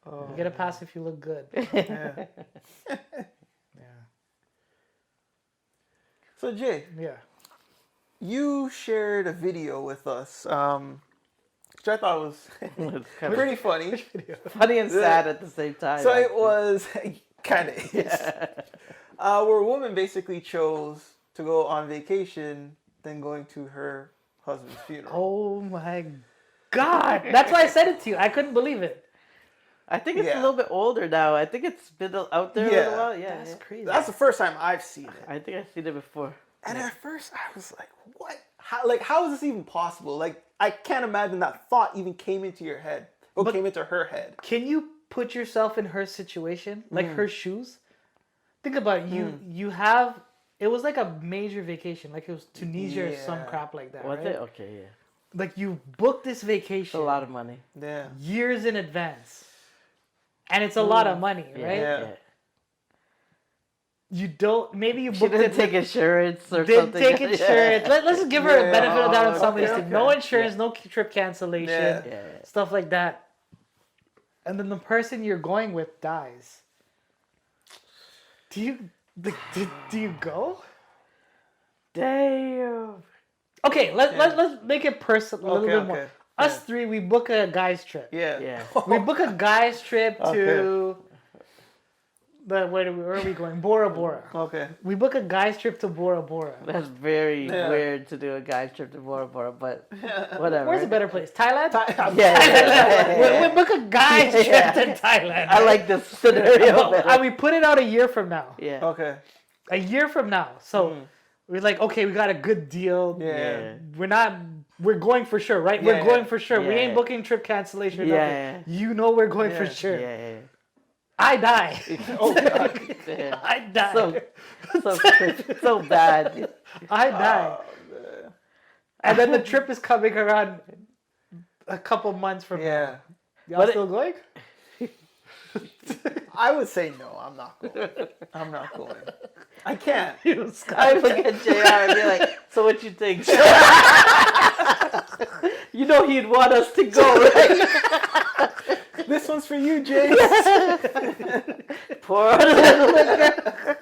Oh, You get a pass if you look good. yeah. Yeah. So Jay, Yeah. you shared a video with us, which I thought was It's kind of pretty funny. Which video? funny and sad at the same time. So it actually. was kind of Yeah. where a woman basically chose to go on vacation than going to her husband's funeral. Oh my God. That's why I said it to you. I couldn't believe it. I think it's Yeah. a little bit older now. I think it's been out there a Yeah. little while. Yeah, That's yeah. crazy. That's the first time I've seen it. I think I've seen it before. And at first I was like, what? How is this even possible? Like, I can't imagine that thought even came into your head. Or came into her head. Can you put yourself in her situation? Like her shoes? Think about it. You have... It was like a major vacation. Like it was Tunisia or some Yeah. crap like that, Was right? it? Okay, yeah. Like you booked this It's vacation a lot of money. Yeah. years in advance. And it's a lot of money, Yeah, right? Yeah. yeah. You don't... Maybe you She booked didn't it... take insurance or Didn't something. take Yeah. insurance. Let's give her a Yeah. benefit of the doubt on some of these Okay, things. okay. No insurance, no trip cancellation, Yeah. Yeah. stuff like that. And then the person you're going with dies. Do you do you go? Damn. Okay, let's make it personal a little Okay, bit more. okay. Us three, we book a guy's trip. Yeah. Yeah. We book a guy's trip to where are we going? Bora Bora. Okay. We book a guy's trip to Bora Bora. That's very Yeah. weird to do a guy's trip to Bora Bora, but whatever. Where's a better place? Thailand? Yeah. We book a guy's trip Yeah. to Thailand. I like this scenario better. And we put it out a year from now. Yeah. Okay. A year from now. So we're like, okay, we got a good deal. Yeah. We're going for sure, right? Yeah, We're going for sure. yeah, We ain't yeah. booking trip cancellation or Yeah, nothing. You know we're going for Yeah, sure. Yeah, yeah. I die. Oh God. Yeah. I die. So bad. I die. Oh, man. And then the trip is coming around a couple months from now. Yeah. Y'all But still going? I would say no. I'm not going. I'm not going. I can't. I look at JR and be like, so what you think? You know he'd want us to go, right? This one's for you, James. Poor little girl.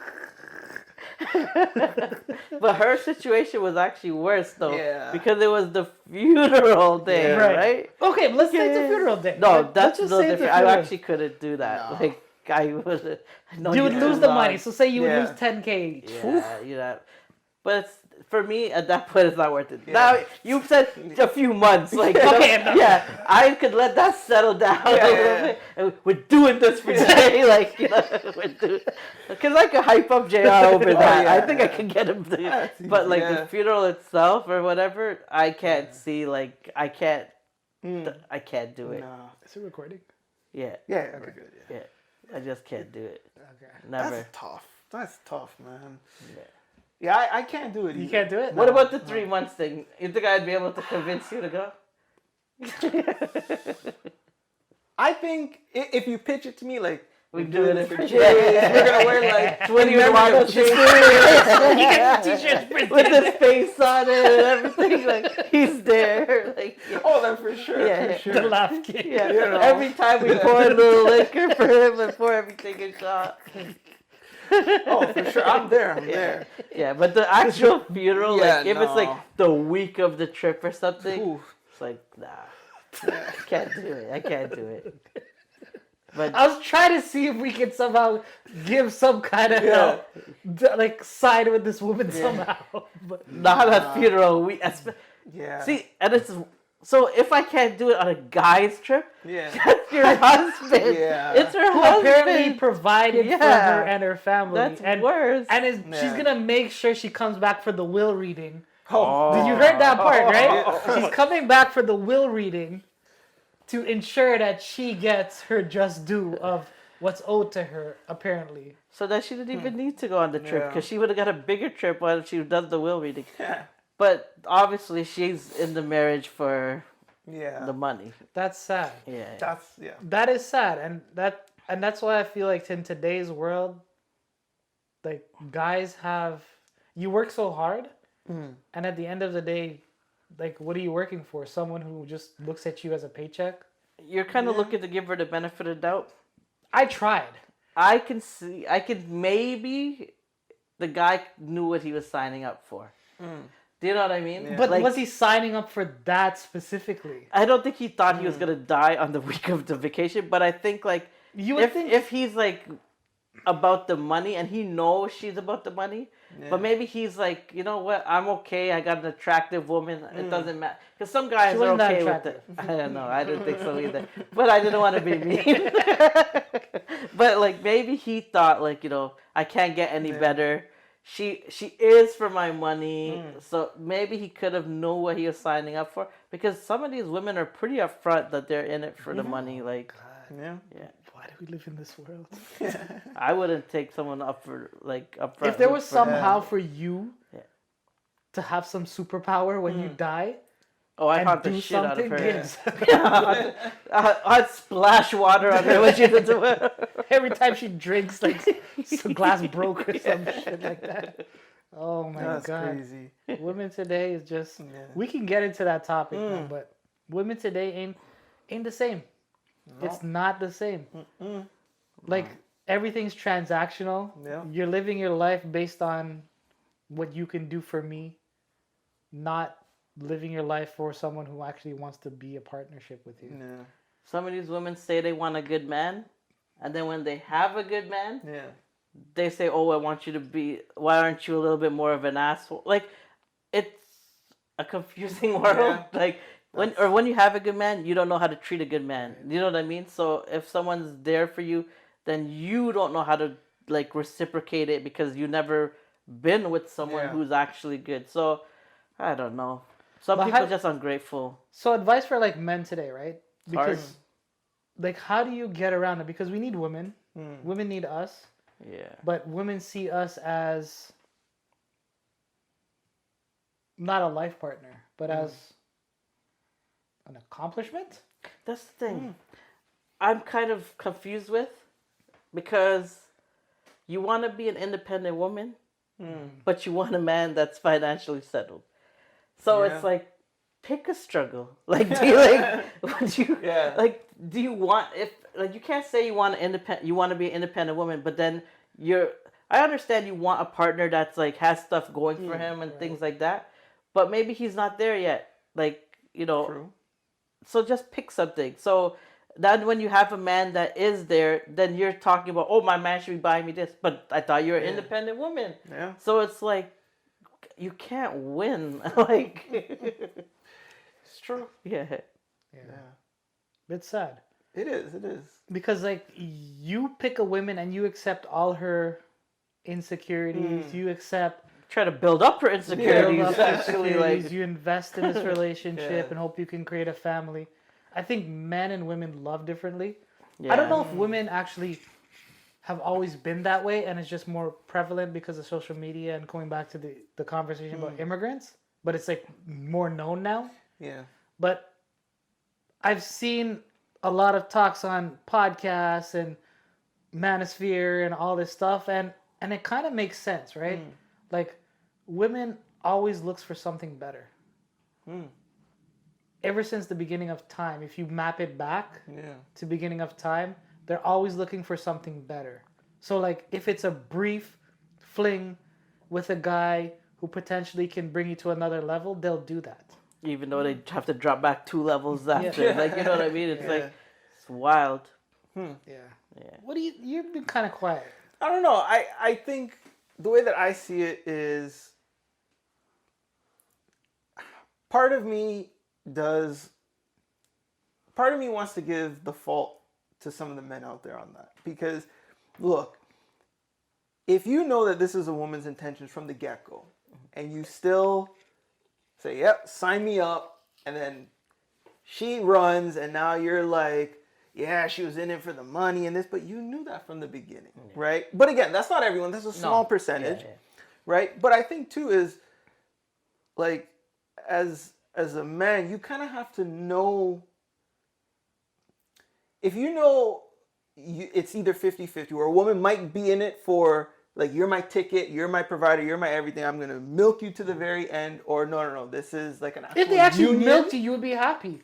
But her situation was actually worse though. Yeah. Because it was the funeral day, Yeah. right? Okay, but let's take the funeral day. No, Let's that's just no say the different. I funeral. actually couldn't do that. No. Like I would. You would lose the money. So say you would Yeah. lose 10K each. Yeah, you know. But for me, at that point, it's not worth it. Yeah. Now you've said a few months, like Okay, no. yeah, I could let that settle down a little yeah. bit. And we're doing this for Jay, like we're doing, because I could hype up JR over that. yeah, I think I yeah. can get him to, That's but like easy, the yeah. funeral itself or whatever, I can't see. Like I can't I can't do it. No. Is it recording? Yeah, Yeah. We're good. Yeah. yeah, I just can't do it. Okay. Never. That's tough. That's tough, man. Yeah. Yeah, I can't do it. You either. can't do it? What about the 3 months thing? You think I'd be able to convince you to go? I think if you pitch it to me, like We we're do doing it it for for Jay, Jay. we're gonna wear like 20 memory of Jay. You get the t-shirts printed. With his face on it and everything, like he's there. Like Oh, then for sure. Yeah. For sure. The Laugh Kingz. yeah. You know. Every time we pour a little liquor for him before everything is shot. Oh, for sure. I'm there. I'm there. Yeah, but the actual funeral, Yeah, like if it's like no. the week of the trip or something, Ooh. it's like nah, I can't do it. I can't do it. But I was trying to see if we could somehow give some kind of Yeah. like side with this woman somehow. But not a funeral. Yeah. See, and it's so if I can't do it on a guy's trip, Yeah. that's your husband. Yeah. It's her who husband. apparently provided for Yeah. her and her family. That's and worse. and she's Yeah. gonna make sure she comes back for the will reading. Oh. You heard that part, right? Yeah. She's coming back for the will reading to ensure that she gets her just due of what's owed to her, apparently. So that she didn't even need to go on the trip Yeah. because she would have got a bigger trip while she does the will reading. Yeah. But obviously, she's in the marriage for Yeah. the money. That's sad. Yeah. That's yeah. That is sad, and that's why I feel like in today's world, like guys you work so hard, and at the end of the day, like what are you working for? Someone who just looks at you as a paycheck? you're kind of looking to give her the benefit of the doubt. I tried. I could maybe the guy knew what he was signing up for. Do you know what I mean? Yeah. But Like, was he signing up for that specifically? I don't think he thought he was gonna die on the week of the vacation, but I think like You would think if he's like about the money and he knows she's about the money, but maybe he's like, you know what, I'm okay. I got an attractive woman. It doesn't matter because some guys She are wasn't that okay with it. I don't know. I didn't think so either. But I didn't want to be mean. But like maybe he thought like, you know, I can't get any better. She is for my money. So maybe he could have known what he was signing up for because some of these women are pretty upfront that they're in it for the money. Like, Yeah. why do we live in this world? I wouldn't take someone up for like upfront. If there was for that. somehow for you to have some superpower when you die Oh, I and haunt the do shit out of something, her. yes. I'd splash water on her when she does it. Every time she drinks, like some glass broke or some shit like that. Oh my That's god. crazy. Women today is just we can get into that topic, man, but women today ain't the same. It's not the same. Like everything's transactional. Yeah. You're living your life based on what you can do for me, not living your life for someone who actually wants to be a partnership with you. Yeah. Some of these women say they want a good man, and then when they have a good man, Yeah. they say, "Oh, I want you to be. Why aren't you a little bit more of an asshole?" Like, it's a confusing world. Yeah. Like when you have a good man, you don't know how to treat a good man. You know what I mean? So if someone's there for you, then you don't know how to like reciprocate it because you never been with someone who's actually good. So I don't know. Some But people how- are just ungrateful. So advice for like men today, right? Hard. Because like how do you get around it? Because we need women. Women need us. Yeah. But women see us as not a life partner, but as an accomplishment. That's the thing. I'm kind of confused with because you want to be an independent woman, but you want a man that's financially settled. So Yeah. it's like, pick a struggle. Like, do you do you want you can't say you want to be an independent woman, but then I understand you want a partner that's like has stuff going for him and things like that, but maybe he's not there yet. Like, you know. True. So just pick something. So then when you have a man that is there, then you're talking about, oh, my man should be buying me this. But I thought you're an independent woman. Yeah. So it's like, you can't win. Like, It's true. yeah. It's sad. It is. It is. Because like you pick a woman and you accept all her insecurities, you accept Try to build up her insecurities. build up Actually, insecurities, like, you invest in this relationship Yeah. and hope you can create a family. I think men and women love differently. yeah. I don't know if women actually have always been that way and it's just more prevalent because of social media and going back to the conversation about immigrants, but it's like more known now. Yeah. But I've seen a lot of talks on podcasts and manosphere and all this stuff and it kind of makes sense, right? Like women always looks for something better. Ever since the beginning of time, if you map it back to beginning of time, they're always looking for something better. So like if it's a brief fling with a guy who potentially can bring you to another level, they'll do that. Even though they have to drop back 2 levels after. Like, you know what I mean? It's like, it's wild. Yeah. What do you've been kind of quiet. I don't know. I think the way that I see it is part of me wants to give the fault to some of the men out there on that. Because, look, if you know that this is a woman's intentions from the get-go, and you still say, yep, sign me up, and then she runs, and now you're like, yeah, she was in it for the money and this, but you knew that from the beginning, right? But again, that's not everyone. That's a small percentage, right? But I think, too, is, like, as a man, you kind of have to know, if you know it's either 50-50, or a woman might be in it for, like, you're my ticket, you're my provider, you're my everything, I'm going to milk you to the very end, or no, this is like an actual If they actually union. milked you, you would be happy.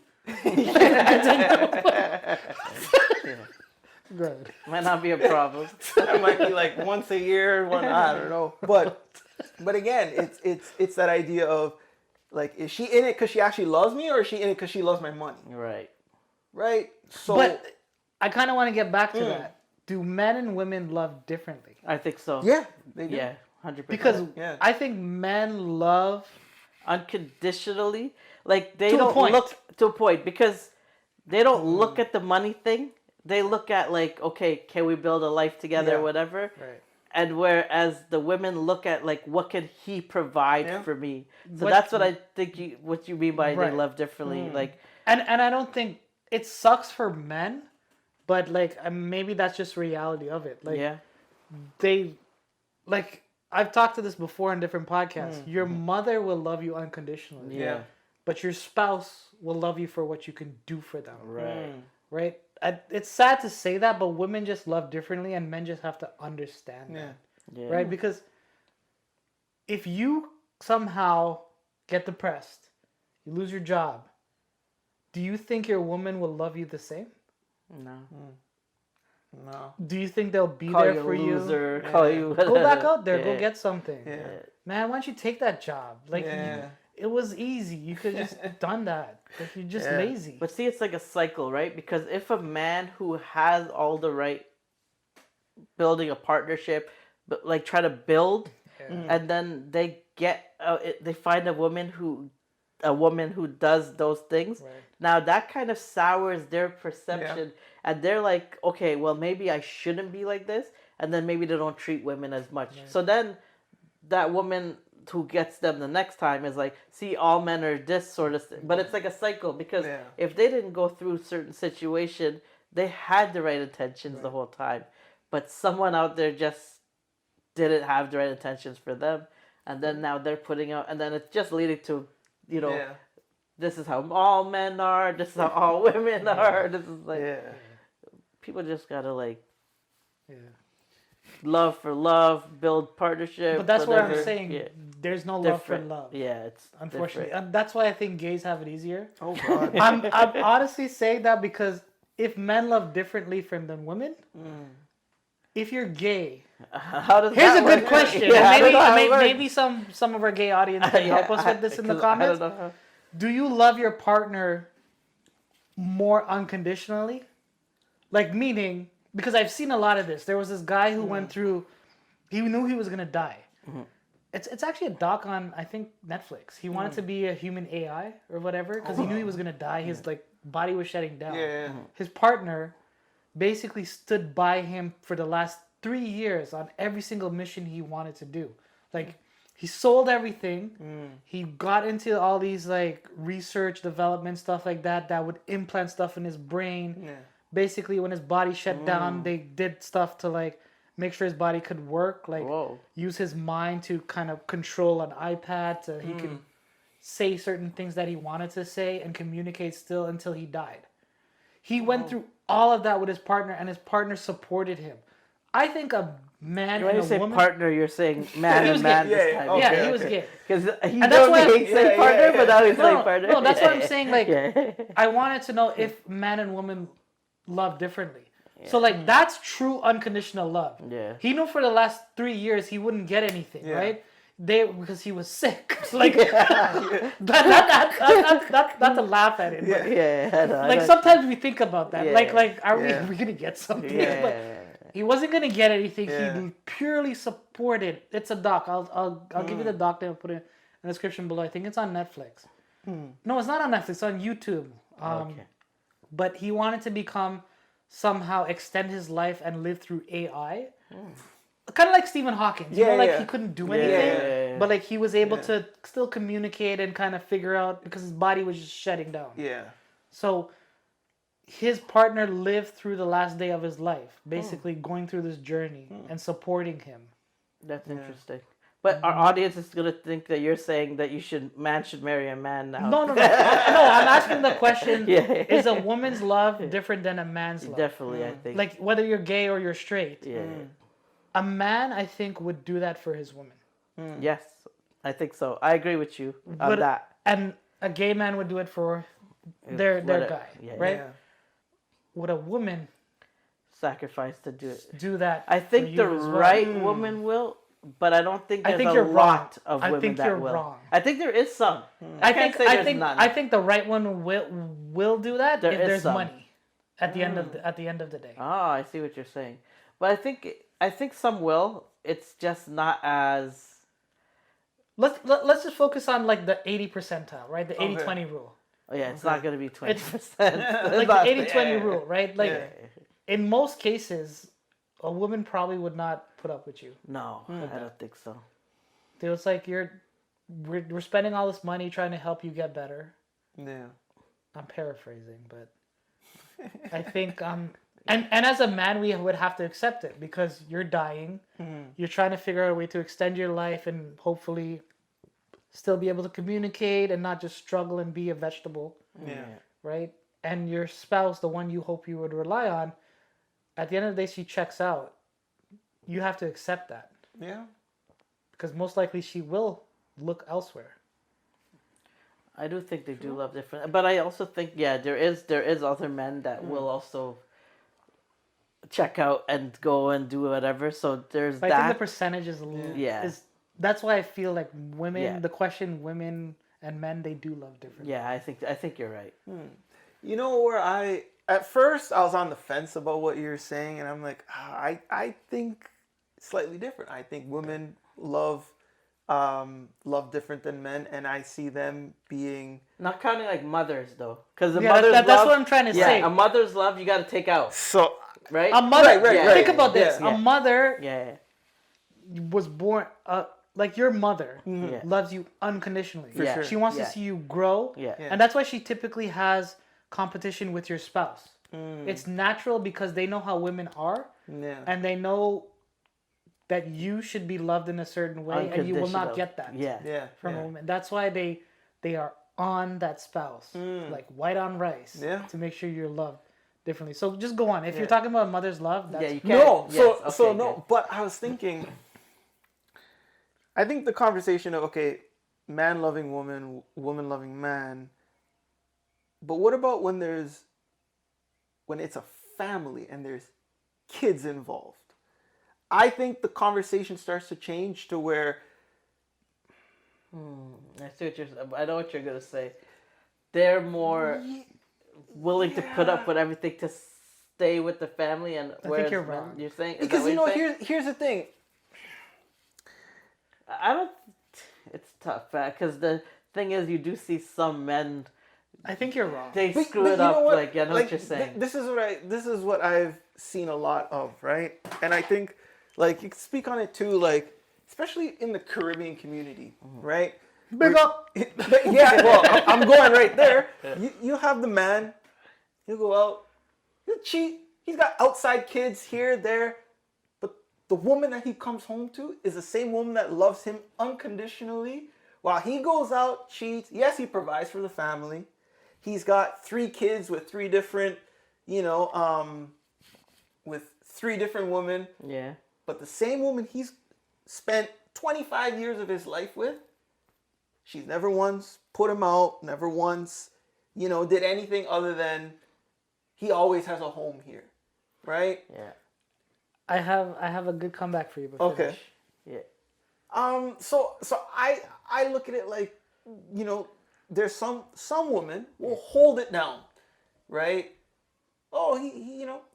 Good. Might not be a problem. It might be like once a year, one I don't know. But again, it's that idea of like, is she in it because she actually loves me, or is she in it because she loves my money? Right. Right. So, But I kind of want to get back to that. Do men and women love differently? I think so. yeah, they do. Yeah. 100%. Because Yeah. I think men love Unconditionally, like they To a don't point. look to a point because they don't look at the money thing. They look at like, okay, can we build a life together Yeah. or whatever? right. And whereas the women look at like, what can he provide Yeah. for me? So What- that's what I think what you mean by Right. they love differently. Like, And I don't think it sucks for men, but like maybe that's just reality of it. Like yeah, they like I've talked to this before in different podcasts. Your mother will love you unconditionally. yeah, But your spouse will love you for what you can do for them. right. Right? It's sad to say that, but women just love differently and men just have to understand Yeah. that. Yeah. Right? Because if you somehow get depressed, you lose your job, do you think your woman will love you the same? No. No. Do you think they'll be Call there you a for loser. you? Call you. Go back out there, go Yeah. get something. Yeah. Man, why don't you take that job? Like, Yeah. it was easy. You could just done that. Like, you're just Yeah. lazy. But see, it's like a cycle, right? Because if a man who has all the right building a partnership, but like try to build, and then they get they find a woman who does those things. Right. Now that kind of sours their perception, and they're like, okay, well maybe I shouldn't be like this, and then maybe they don't treat women as much. So then that woman who gets them the next time is like, see, all men are this sort of thing. But it's like a cycle because Yeah. if they didn't go through certain situation, they had the right intentions the whole time, but someone out there just didn't have the right intentions for them, and then now they're putting out, and then it's just leading to, you know, Yeah. this is how all men are, this is how all women are. This is like, Yeah. people just gotta like Yeah. love for love, build partnership. But that's what I'm whatever. saying. Yeah. There's no love for Different. love. Yeah, it's Unfortunately. different. And that's why I think gays have it easier. Oh God. I'm honestly saying that because if men love differently from than women, if you're gay, How does here's that a good work? question. Yeah, I don't know how it maybe, works. maybe some of our gay audience can help us with this in the 'cause comments. I don't know how. Do you love your partner more unconditionally? Like, meaning, because I've seen a lot of this. There was this guy who went through, he knew he was going to die. It's actually a doc on, I think, Netflix. He wanted to be a human AI or whatever because he knew he was going to die. His like body was shutting down. Yeah. His partner basically stood by him for the last 3 years on every single mission he wanted to do. Like, he sold everything. He got into all these like research, development, stuff like that would implant stuff in his brain. Yeah. Basically, when his body shut down, they did stuff to like make sure his body could work. Like, Whoa. use his mind to kind of control an iPad so he could say certain things that he wanted to say and communicate still until he died. He went through all of that with his partner, and his partner supported him. I think a man When and you a say woman. partner, you're saying man He and was man gay. this Yeah, time. okay, Yeah, he was gay. Because he that's don't why- hate saying partner, but now he's saying partner. No, that's what I'm saying. Like, Yeah. I wanted to know if man and woman love differently. So, like, that's true unconditional love. Yeah. He knew for the last 3 years he wouldn't get anything, Yeah. right? Because he was sick. Like, not to laugh at it. But, Yeah, I know, I like, know. sometimes we think about that. Yeah. Like, are Yeah. we gonna get something? Yeah. But he wasn't gonna get anything. Yeah. He purely supported. It's a doc. I'll give you the doc name. I'll put it in the description below. I think it's on Netflix. No, it's not on Netflix. It's on YouTube. Okay. But he wanted to become somehow extend his life and live through AI. Kind of like Stephen Hawking. You know, Yeah, like yeah. he couldn't do Yeah, anything, yeah. but like he was able Yeah. to still communicate and kind of figure out because his body was just shutting down. Yeah. So his partner lived through the last day of his life, basically going through this journey and supporting him. That's interesting. But our audience is gonna think that you're saying that man should marry a man now. No. I'm asking the question: Yeah. is a woman's love different than a man's love? Definitely, I think. Like whether you're gay or you're straight, yeah. a man I think would do that for his woman. Yes, I think so. I agree with you on But- that. And a gay man would do it for their guy, yeah, right? Yeah. Would a woman sacrifice to do it. do that? I for think you the as well? right woman will, but I don't think I there's think a you're lot wrong. of I women think that you're will. wrong. I think there is some. I can't think say I there's think none. I think the right one will do that There if is there's some. money at the end of the day. Ah, I see what you're saying. But I think some will. It's just not as Let's just focus on like the 80 percentile, right? The Okay. 80-20 rule. oh yeah, it's Okay. not gonna be 20%. Like the 80-20 Yeah. rule, right? Like Yeah. in most cases, a woman probably would not put up with you. No, I don't think so. It's like we're spending all this money trying to help you get better. Yeah. I'm paraphrasing, but I think and as a man we would have to accept it because you're dying. You're trying to figure out a way to extend your life and hopefully still be able to communicate and not just struggle and be a vegetable, Yeah. right? And your spouse, the one you hope you would rely on, at the end of the day she checks out. You have to accept that Yeah. because most likely she will look elsewhere. I do think they do love different, but I also think there is other men that will also check out and go and do whatever. So there's But that. I think the percentage is Yeah. is that's why I feel like women. Yeah. The question women and men they do love differently. Yeah, I think you're right. You know where at first I was on the fence about what you're saying, and I'm like, I think slightly different. I think women love different than men, and I see them being Not counting like mothers though, because the Yeah, mother's that's love. what I'm trying to say. A mother's love you got to take out, so. right? A mother. Right, Think about this. Yeah. A mother Yeah. was born. Like your mother Yeah. loves you unconditionally. For sure. She wants Yeah. to see you grow. Yeah. And that's why she typically has competition with your spouse. It's natural because they know how women are, Yeah. and they know that you should be loved in a certain way, and you will not Unconditional. get that. Yeah. Yeah. From yeah. a woman. That's why they are on that spouse, like white on rice, Yeah. to make sure you're loved differently. So just go on. If Yeah. you're talking about mother's love, that's Yeah, you can't. No, Yes, so okay, no, good. but I was thinking. I think the conversation of man loving woman, woman loving man. But what about when it's a family and there's kids involved? I think the conversation starts to change to where I see what I know what you're gonna say. They're more willing to put up with everything to stay with the family, and think whereas you're men- wrong. You're saying is because that what you're saying? here's the thing. I don't. It's tough because the thing is, you do see some men I think you're wrong. they But- screw but it you know up. what? Like I know what you're saying. This is what I've seen a lot of, right? And I think like you can speak on it too, like especially in the Caribbean community, right? Big up. Yeah, well, I'm going right there. You have the man, he'll go out, he'll cheat. He's got outside kids here, there, but the woman that he comes home to is the same woman that loves him unconditionally. While he goes out, cheats. Yes, he provides for the family. He's got 3 kids with 3 different, with 3 different women. Yeah. But the same woman he's spent 25 years of his life with, she's never once put him out, never once, did anything other than he always has a home here, right? Yeah. I have a good comeback for you. But Okay. finish. Yeah. So I look at it like, there's some women will hold it down, right? Oh,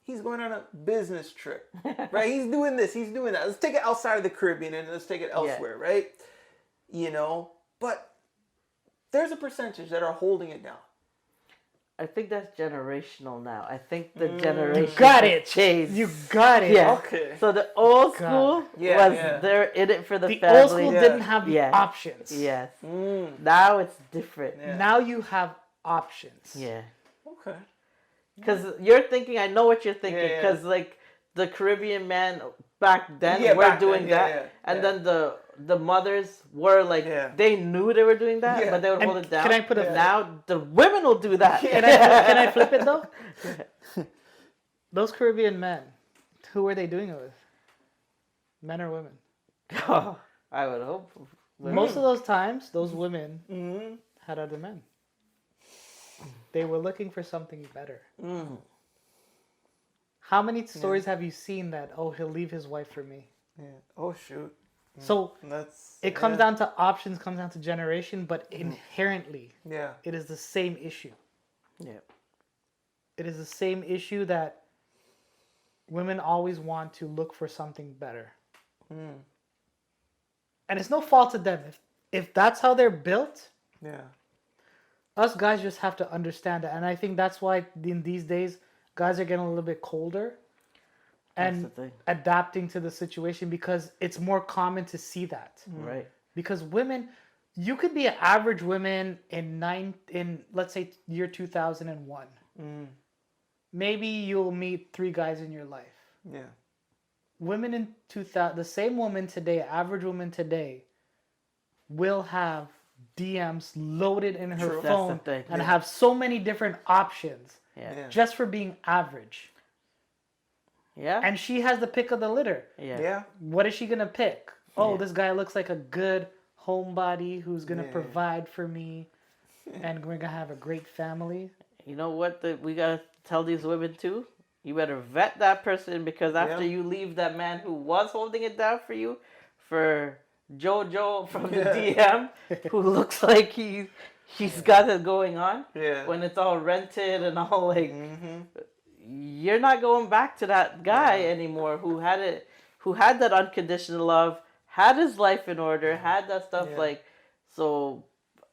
he's going on a business trip, right? He's doing this, he's doing that. Let's take it outside of the Caribbean and let's take it elsewhere, right? But there's a percentage that are holding it down. I think that's generational now. I think the generation Got has it. changed. You got it. Yeah. Okay. So the old God. school Yeah, was yeah. they're in it for the The family. old school Yeah. didn't have the Yeah. options. Yes. Mm, Now it's different. Yeah. Now you have options. Yeah. okay. Because you're thinking, I know what you're thinking. Yeah, yeah. Because like the Caribbean man back then Yeah, were back doing then, yeah, that, yeah, and yeah. then the mothers were like Yeah. they knew they were doing that, Yeah. but they would And hold it down. can I put a- Now the women will do that. Can I flip it though? Those Caribbean men, who were they doing it with? Men or women? Oh, I would hope. women. Most of those times, those women Mm-hmm. had other men. They were looking for something better. Mm. How many stories have you seen that, oh, he'll leave his wife for me? Yeah. Oh shoot. So That's it comes down to options, comes down to generation, but inherently, Yeah. it is the same issue. Yeah. It is the same issue that women always want to look for something better. Mm. And it's no fault of them. If that's how they're built, Yeah. us guys just have to understand that. And I think that's why in these days, guys are getting a little bit colder That's and the thing. adapting to the situation because it's more common to see that. Right. Because women, you could be an average woman in let's say year 2001. Mm. Maybe you'll meet 3 guys in your life. Yeah. Women in 2000, the same woman today, average woman today, will have DMs loaded in her True. That's phone the thing. and Yeah. have so many different options Yeah. Yeah. just for being average. Yeah. And she has the pick of the litter. Yeah. Yeah. What is she gonna pick? Oh, Yeah. this guy looks like a good homebody who's gonna Yeah. provide for me, and we're gonna have a great family. You know what we gotta tell these women too? You better vet that person because after Yeah. you leave that man who was holding it down for you for Jojo from the Yeah. DM who looks like he's got it going on Yeah. when it's all rented and all like Mm-hmm. you're not going back to that guy Yeah. anymore who had that unconditional love, had his life in order, had that stuff Yeah. like so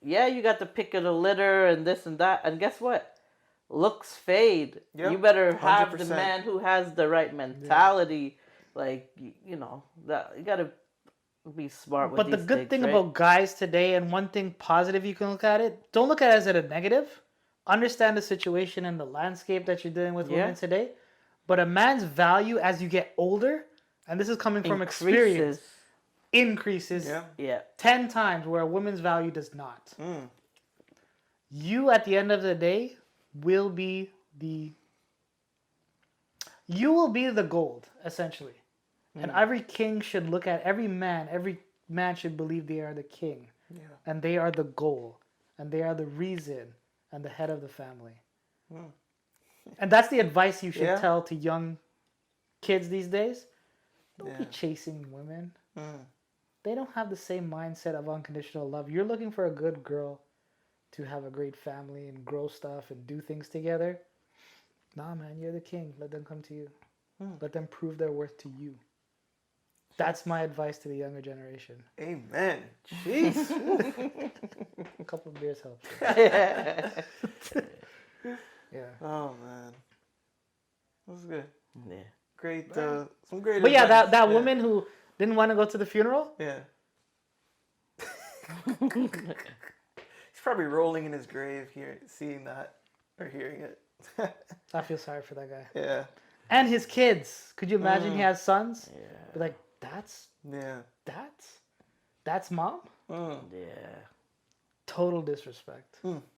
yeah, you got the pick of the litter and this and that, and guess what? Looks fade. Yep. You better have the 100%. man who has the right mentality. Like you know that you gotta be smart with But the these good things, thing right? about guys today, and one thing positive you can look at it, don't look at it as a negative. Understand the situation and the landscape that you're dealing with Yeah. women today. But a man's value as you get older, and this is coming from experience, increases Yeah. Yeah. 10 times where a woman's value does not. Mm. You, at the end of the day, will be the gold, essentially. And every king should look at every man should believe they are the king. Yeah. And they are the goal. And they are the reason and the head of the family. Mm. And that's the advice you should Yeah. tell to young kids these days. Don't be Yeah. chasing women. Mm. They don't have the same mindset of unconditional love. You're looking for a good girl to have a great family and grow stuff and do things together. Nah, man, you're the king. Let them come to you. Let them prove their worth to you. That's my advice to the younger generation. Amen. Jeez. A couple of beers help. Yeah. Oh man. That was good. Yeah. Great. Some great. But yeah, advice. that woman who didn't want to go to the funeral. Yeah. He's probably rolling in his grave here, seeing that or hearing it. I feel sorry for that guy. Yeah. And his kids. Could you imagine he has sons? Yeah. Be like, that's Yeah. mom? Mm. Yeah. Total disrespect.